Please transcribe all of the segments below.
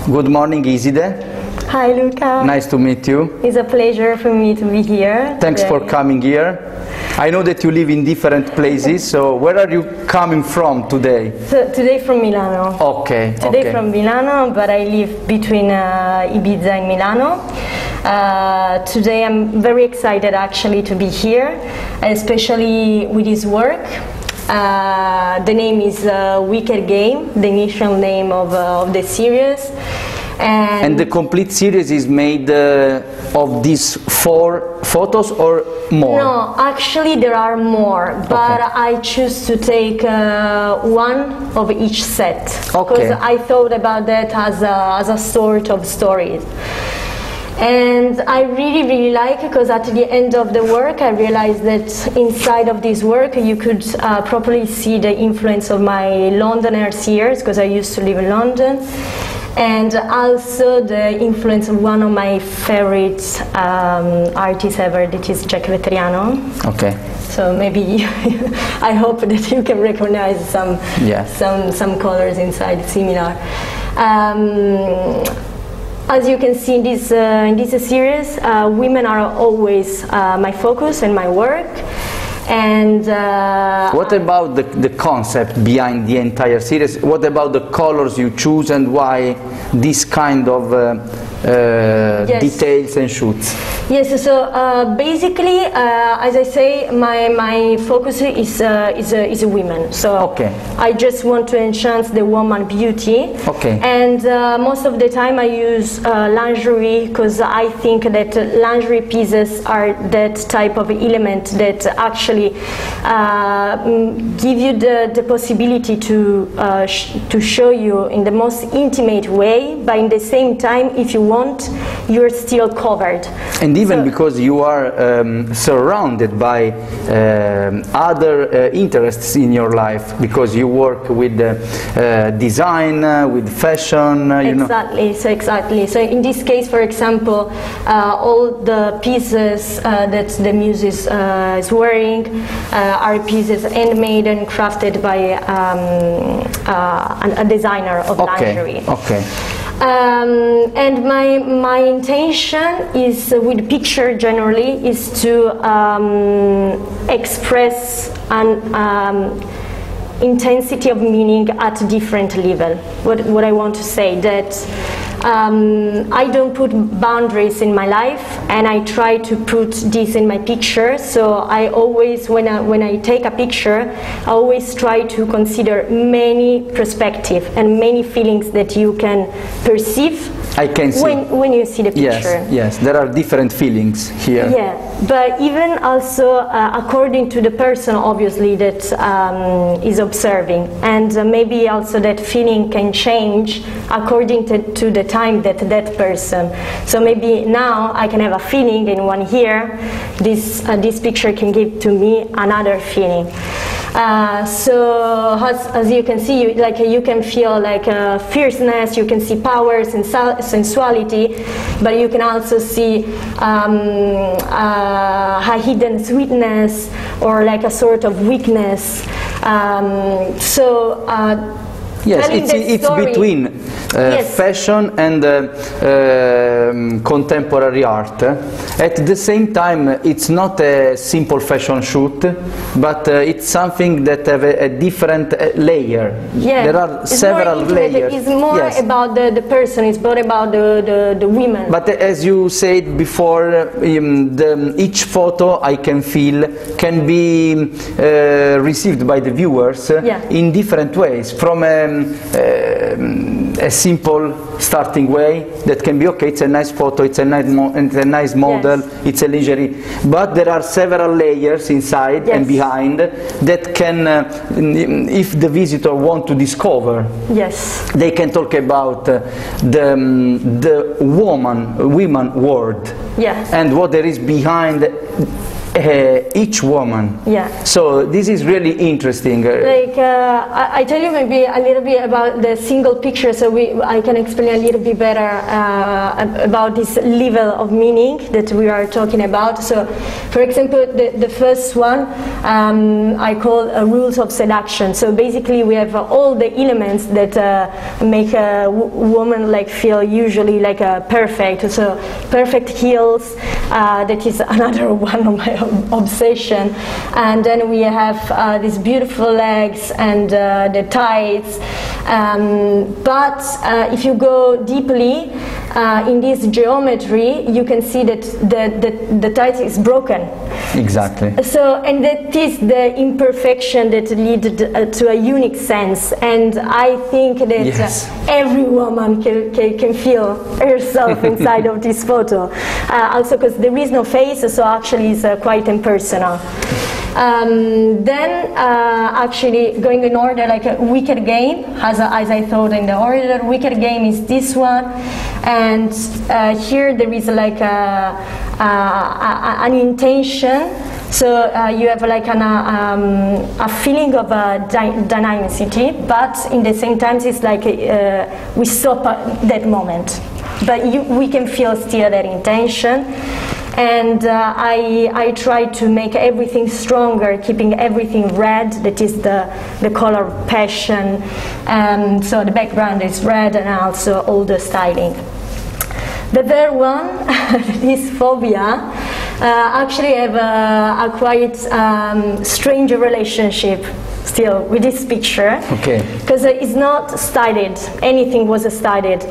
Good morning, Iside. Hi, Luca. Nice to meet you. It's a pleasure for me to be here. Thanks for coming here. I know that you live in different places, so where are you coming from today? So, today from Milano. Okay. Today from Milano, but I live between Ibiza and Milano. Today I'm very excited actually to be here, especially with his work. The name is Wicked Game, the initial name of the series. And the complete series is made of these 4 photos or more? No, actually there are more, but I choose to take one of each set, because I thought about that as a sort of story. And I really like, because at the end of the work I realized that inside of this work you could properly see the influence of my Londoners years, because I used to live in London, and also the influence of one of my favorite artists ever, that is Jack Vettriano. Okay. So maybe I hope that you can recognize some colors inside similar. As you can see in this series, women are always my focus and my work. And what about the concept behind the entire series? What about the colors you choose and why this kind of details and shoots? Yes, so basically, as I say, my focus is women. So I just want to enhance the woman beauty. And most of the time I use lingerie, because I think that lingerie pieces are that type of element that actually give you the possibility to show you in the most intimate way, but in the same time, if you want, you're still covered. And even because you are surrounded by other interests in your life, because you work with design, with fashion. Exactly. So in this case, for example, all the pieces that the muse is wearing are pieces handmade and crafted by a designer of lingerie. And my intention is, with picture generally, is to express an intensity of meaning at a different level. What I want to say, that I don't put boundaries in my life, and I try to put this in my picture. So I always, when I take a picture, I always try to consider many perspectives and many feelings that you can perceive. I can see when you see the picture. Yes, there are different feelings here. Yeah, but even also according to the person, obviously, that is observing, and maybe also that feeling can change according to the time that person. So maybe now I can have a feeling, in 1 year this picture can give to me another feeling. So as you can see, you can feel like fierceness, you can see power, sensuality, but you can also see a hidden sweetness, or like a sort of weakness. Yes, it's between fashion and contemporary art. At the same time, it's not a simple fashion shoot, but it's something that have a different layer. There are several layers. It's more about the person, it's more about the women. But as you said before, each photo I can feel can be received by the viewers in different ways. From a simple starting way that can be it's a nice photo, it's a nice model, it's a lingerie, but there are several layers inside and behind that can, if the visitor want to discover, they can talk about the woman world and what there is behind each woman. Yeah. So this is really interesting. Like I tell you maybe a little bit about the single picture, so I can explain a little bit better about this level of meaning that we are talking about. So, for example, the first one I call rules of seduction. So basically, we have all the elements that make a woman like feel usually like perfect. So perfect heels, that is another one of my obsession, and then we have these beautiful legs and the tights, but if you go deeply in this geometry, you can see that the tight is broken. Exactly. So, and that is the imperfection that leads to a unique sense, and I think that yes. Every woman can feel herself inside of this photo, also because there is no face, so actually it's quite impersonal. Then actually going in order, like a Wicked Game, as I thought in the order, Wicked Game is this one, and here there is like an intention. So you have like a feeling of dynamicity, but in the same time it's like we stop at that moment, but we can feel still that intention. And I try to make everything stronger, keeping everything red, that is the color of passion. So the background is red, and also all the styling. The third one is phobia. Actually, I have a quite strange relationship still with this picture. Okay. Because it's not styled. Anything was styled.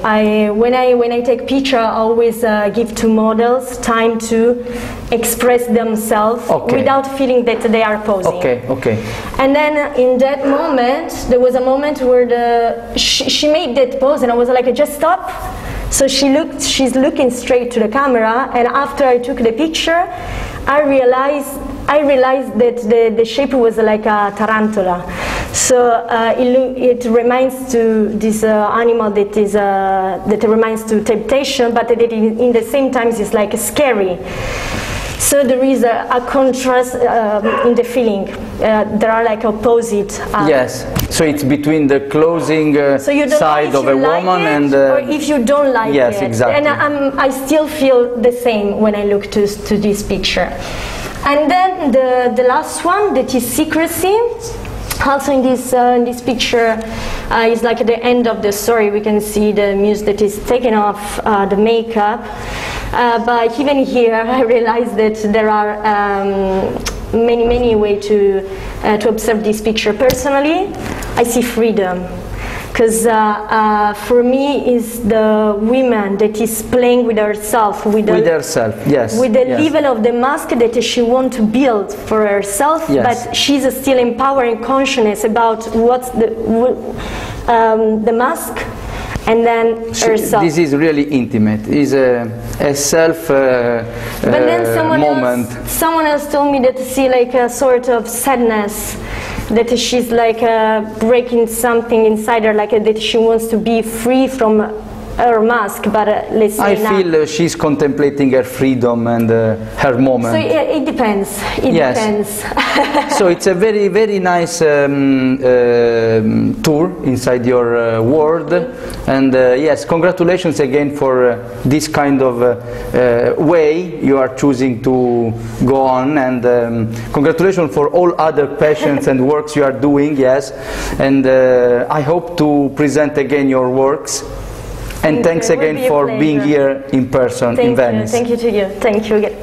When I take picture, I always give to models time to express themselves without feeling that they are posing. Okay. Okay. And then in that moment, there was a moment where she made that pose, and I was like, just stop. So she's looking straight to the camera, and after I took the picture, I realized that the shape was like a tarantula. So it reminds to this animal that reminds to temptation, but that in the same time is like scary. So there is a contrast in the feeling. There are like opposite. Yes. So it's between the closing side of a woman and. Or if you don't like it. Yes, exactly. And I still feel the same when I look to this picture. And then the last one, that is secrecy. Also in this picture is like at the end of the story. We can see the muse that is taking off the makeup. But even here, I realized that there are many ways to observe this picture. Personally, I see freedom. Because for me, is the woman that is playing with herself, with herself, yes, with the level of the mask that she wants to build for herself, yes. But she's still empowering consciousness about what's the mask, and then herself. This is really intimate. It's a self but then moment. Someone else told me that see like a sort of sadness. That she's like breaking something inside her, like that she wants to be free from her mask, but let's say I feel she's contemplating her freedom and her moment. So it depends. It depends. So it's a very, very nice tour inside your world, and yes, congratulations again for this kind of way you are choosing to go on, and congratulations for all other passions and works you are doing. Yes, and I hope to present again your works. And thanks again for being here in person in Venice. Thank you to you. Thank you again.